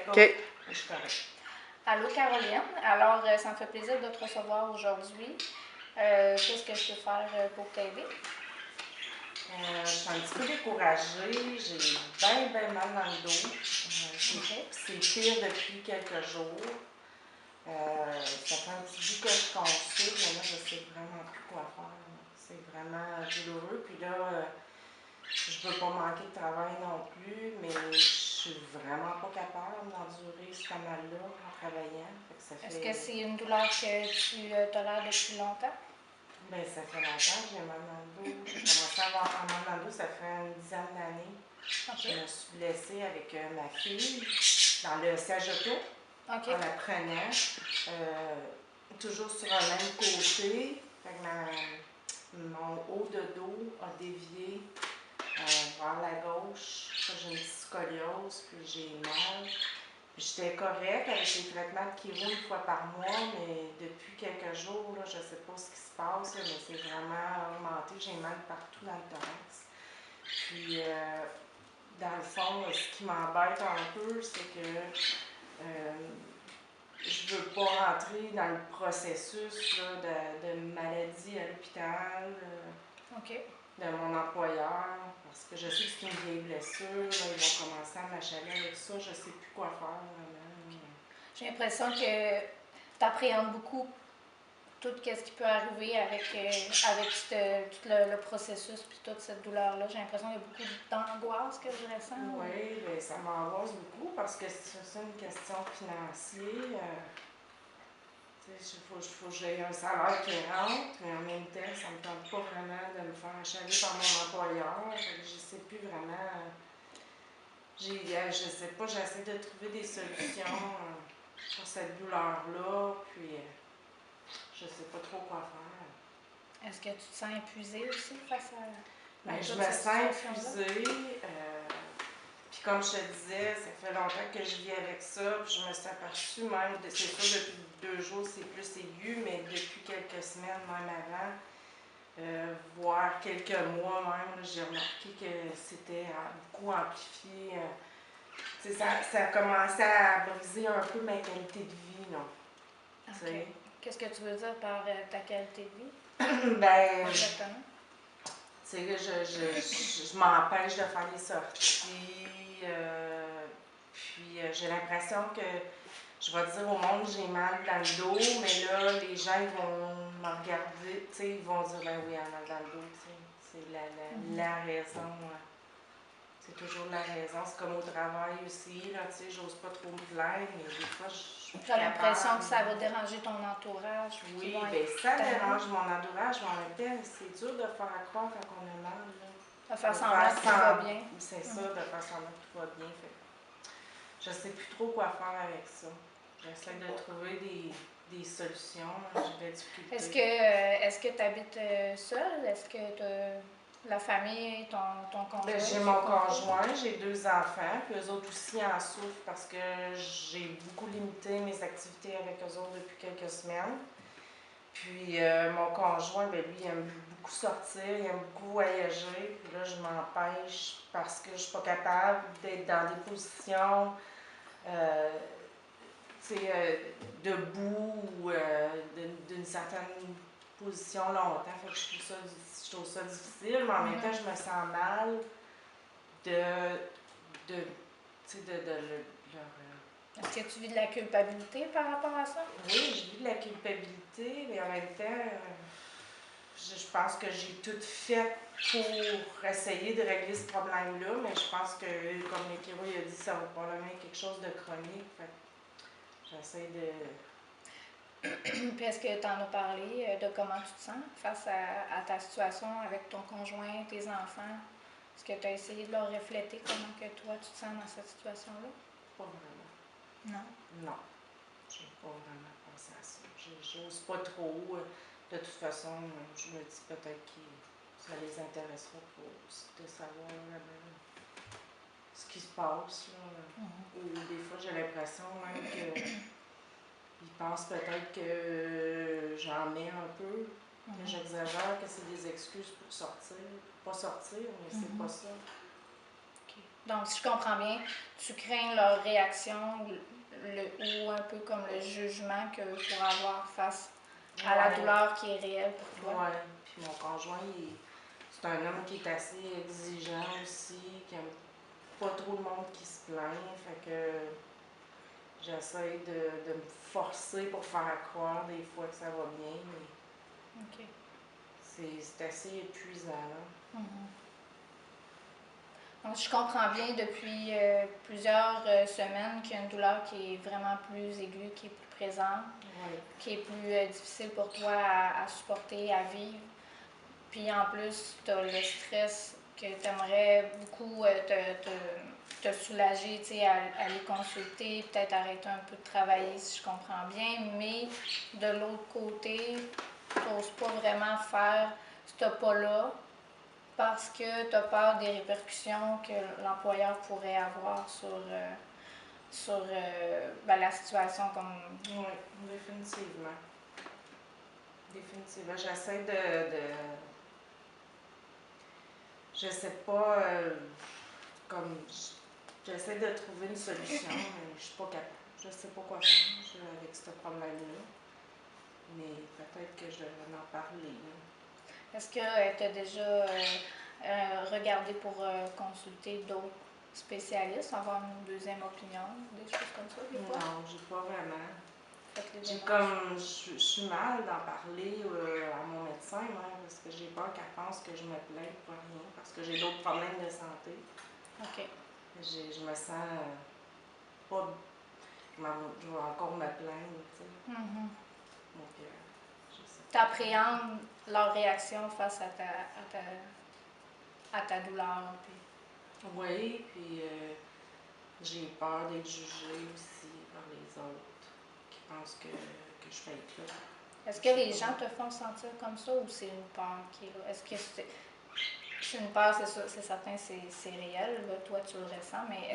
OK. Je suis correcte. Allô, Caroline. Alors, ça me fait plaisir de te recevoir aujourd'hui. Qu'est-ce que je peux faire pour t'aider? Je suis un petit peu découragée. J'ai bien mal dans le dos. C'est pire depuis quelques jours. Ça fait un petit bout que je consulte, mais là, je ne sais vraiment plus quoi faire. C'est vraiment douloureux. Puis là, je ne veux pas manquer de travail non plus, mais je suis vraiment pas capable d'endurer ce mal-là en travaillant. Est-ce que c'est une douleur que tu tolères depuis longtemps? Bien, ça fait longtemps que j'ai mal dans le dos. J'ai commencé à avoir mal dans le dos, ça fait une dizaine d'années. Je me suis blessée avec ma fille dans le siège auto, en la prenant, toujours sur le même côté. Fait que mon haut de dos a dévié vers la gauche. J'ai une petite scoliose, puis j'ai mal. J'étais correcte avec les traitements de chiro une fois par mois, mais depuis quelques jours, là, je ne sais pas ce qui se passe, là, mais c'est vraiment augmenté. J'ai mal partout dans le thorax. Puis, dans le fond, ce qui m'embête un peu, c'est que je ne veux pas rentrer dans le processus là, de maladie à l'hôpital. De mon employeur, parce que je sais que c'est une vieille blessure, là, ils vont commencer à m'achaler avec ça, je ne sais plus quoi faire vraiment. J'ai l'impression que tu appréhendes beaucoup tout ce qui peut arriver avec tout le processus puis toute cette douleur-là. J'ai l'impression qu'il y a beaucoup d'angoisse que je ressens. Oui, bien, ça m'angoisse beaucoup parce que c'est une question financière. Il faut que j'aie un salaire qui rentre, mais en même temps, ça ne me tente pas vraiment de me faire achaler par mon employeur. Je ne sais plus vraiment. Je sais pas, j'essaie de trouver des solutions pour cette douleur-là, puis je sais pas trop quoi faire. Est-ce que tu te sens épuisée aussi face à Bien, je me sens épuisée. Puis comme je te disais, ça fait longtemps que je vis avec ça, puis je me suis aperçue même, c'est sûr depuis 2 jours c'est plus aigu, mais depuis quelques semaines, même avant, voire quelques mois même, j'ai remarqué que c'était beaucoup amplifié. Ça a commencé à briser un peu ma qualité de vie, là. Okay. Qu'est-ce que tu veux dire par ta qualité de vie? Ben, exactement. Tu sais, je m'empêche de faire des sorties, puis j'ai l'impression que je vais dire au monde que j'ai mal dans le dos, mais là, les gens ils vont me regarder, tu sais, ils vont dire, ben oui, elle a mal dans le dos, tu sais, c'est la raison. C'est toujours la raison. C'est comme au travail aussi, là, tu sais, j'ose pas trop me plaindre, mais des fois, je Tu as l'impression que ça va déranger ton entourage? Oui, bien ça dérange mon entourage, mais en même temps, c'est dur de faire croire quand on a mal, là. De faire semblant que tout va bien. C'est ça, de faire semblant que tout va bien. Fait. Je sais plus trop quoi faire avec ça. J'essaie de trouver des solutions. J'ai des difficultés. Est-ce que tu habites seule? Est-ce que la famille, ton conjoint? J'ai mon conjoint, j'ai 2 enfants, puis eux autres aussi en souffrent parce que j'ai beaucoup limité mes activités avec eux autres depuis quelques semaines. Puis mon conjoint, ben lui, il aime beaucoup sortir, il aime beaucoup voyager. Puis là, je m'empêche parce que je suis pas capable d'être dans des positions debout ou d'une certaine position longtemps. Fait que je trouve ça difficile, mais en même temps, je me sens mal de leur... Est-ce que tu vis de la culpabilité par rapport à ça? Oui, je vis de la culpabilité, mais en même temps, je pense que j'ai tout fait pour essayer de régler ce problème-là, mais je pense que, comme le chiro a dit, ça va probablement être quelque chose de chronique. Fait j'essaie de... Puis est-ce que tu en as parlé de comment tu te sens face à ta situation avec ton conjoint, tes enfants? Est-ce que tu as essayé de leur refléter comment que toi tu te sens dans cette situation-là? Pas vraiment. Non? Non. Je n'ai pas vraiment pensé à ça. J'ose pas trop. De toute façon, je me dis peut-être que ça les intéressera de savoir ce qui se passe. Là. Ou des fois, j'ai l'impression même qu'ils pensent peut-être que j'en mets un peu, que j'exagère, que c'est des excuses pour sortir. Pour pas sortir, mais c'est pas ça. Donc, si je comprends bien, tu crains leur réaction ou un peu comme le jugement que pour avoir face à la douleur qui est réelle pour toi. Oui, puis mon conjoint, c'est un homme qui est assez exigeant aussi, qui aime pas trop le monde qui se plaint, fait que j'essaie de me forcer pour faire croire des fois que ça va bien, mais OK. c'est assez épuisant. Donc, je comprends bien depuis plusieurs semaines qu'il y a une douleur qui est vraiment plus aiguë, qui est plus présente, qui est plus difficile pour toi à supporter, à vivre. Puis en plus, tu as le stress que tu aimerais beaucoup te soulager, tu sais, aller consulter, peut-être arrêter un peu de travailler si je comprends bien, mais de l'autre côté, tu n'oses pas vraiment faire ce pas-là parce que tu as peur des répercussions que l'employeur pourrait avoir sur la situation comme... Oui, définitivement. Définitivement. Je sais pas, comme... J'essaie de trouver une solution, mais je suis pas capable. Je sais pas quoi faire avec ce problème-là. Mais peut-être que je devrais en parler. Est-ce que tu as déjà regardé pour consulter d'autres spécialistes, avoir une deuxième opinion, des choses comme ça, des fois? Non, j'ai pas vraiment. Je suis mal d'en parler à mon médecin, parce que j'ai peur qu'elle pense que je me plains pour rien, parce que j'ai d'autres problèmes de santé. OK. Je me sens pas... Je vais encore me plaindre, tu sais. Donc, je sais pas. T'appréhendes leur réaction face à ta douleur, puis... Oui, puis j'ai peur d'être jugée aussi par les autres qui pensent que je fais là. Est-ce que les gens te font sentir comme ça ou c'est une peur qui est là? Est-ce que c'est une peur, c'est certain, c'est réel, là, toi tu le ressens, mais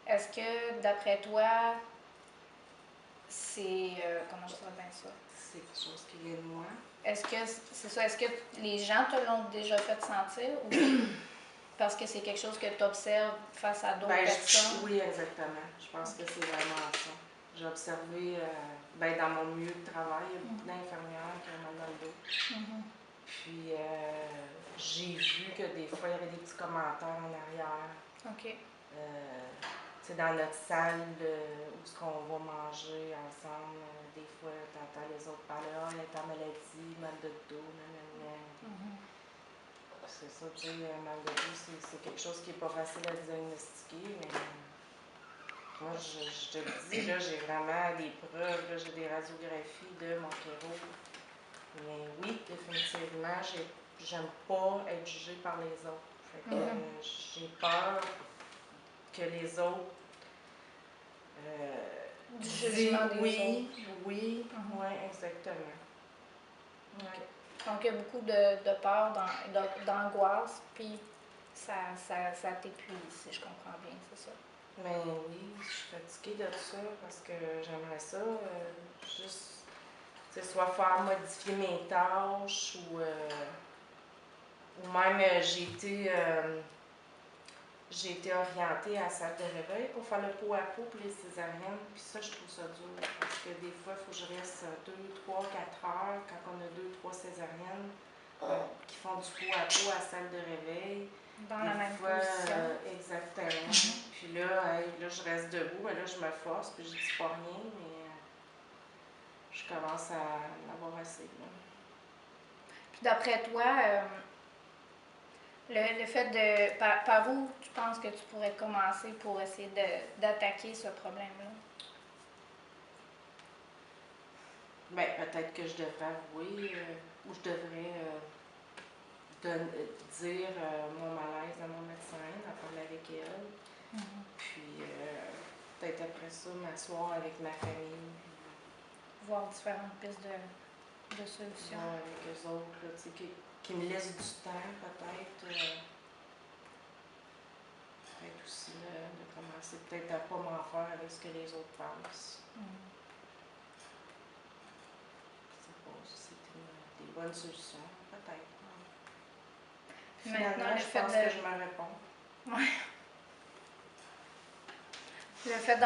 est-ce que d'après toi, c'est... comment je dirais bien ça? C'est quelque chose qui vient de moi. Est-ce que c'est ça? Est-ce que les gens te l'ont déjà fait sentir ou parce que c'est quelque chose que tu observes face à d'autres personnes? Oui, exactement. Je pense que c'est vraiment ça. J'ai observé, dans mon milieu de travail, il y a beaucoup d'infirmières qui ont mal dans le dos. Puis j'ai vu que des fois, il y avait des petits commentaires en arrière. OK. Dans notre salle où on va manger ensemble, des fois, tu entends les autres parler, ah, il y a ta maladie, mal de dos, nanana. C'est ça, tu sais, mal de dos, c'est quelque chose qui n'est pas facile à diagnostiquer, mais moi, je te le dis, là, j'ai vraiment des preuves, là, j'ai des radiographies de mon kéro. Mais oui, définitivement, j'aime pas être jugée par les autres. Fait que j'ai peur que les autres du jugement des oui, autres. Oui, exactement. Okay. Donc, il y a beaucoup de peur, d'angoisse, puis ça t'épuise, si je comprends bien, c'est ça? Mais oui, je suis fatiguée de ça parce que j'aimerais ça juste, soit faire modifier mes tâches ou même j'ai été orientée à la salle de réveil pour faire le pot à pot pour les césariennes. Puis ça, je trouve ça dur parce que des fois, il faut que je reste 2, 3, 4 heures quand on a 2, 3 césariennes qui font du pot à pot à la salle de réveil. Dans la même position. Exactement. Puis là, je reste debout, mais là, je me force, puis je dis pas rien, mais je commence à en avoir assez. Là. Puis d'après toi, le fait de... Par où tu penses que tu pourrais commencer pour essayer d'attaquer ce problème-là? Bien, peut-être que je devrais avouer ou je devrais dire mon malaise à mon médecin, en parler avec elle. Puis peut-être après ça, m'asseoir avec ma famille. Voir différentes pistes de solutions. Ouais, avec eux autres, là, qui me laissent du temps, peut-être. Peut-être aussi de commencer peut-être à pas m'en faire avec ce que les autres pensent. Je sais pas si c'est des bonnes solutions, peut-être. Finalement, je pense que je me réponds. Ouais. Le fait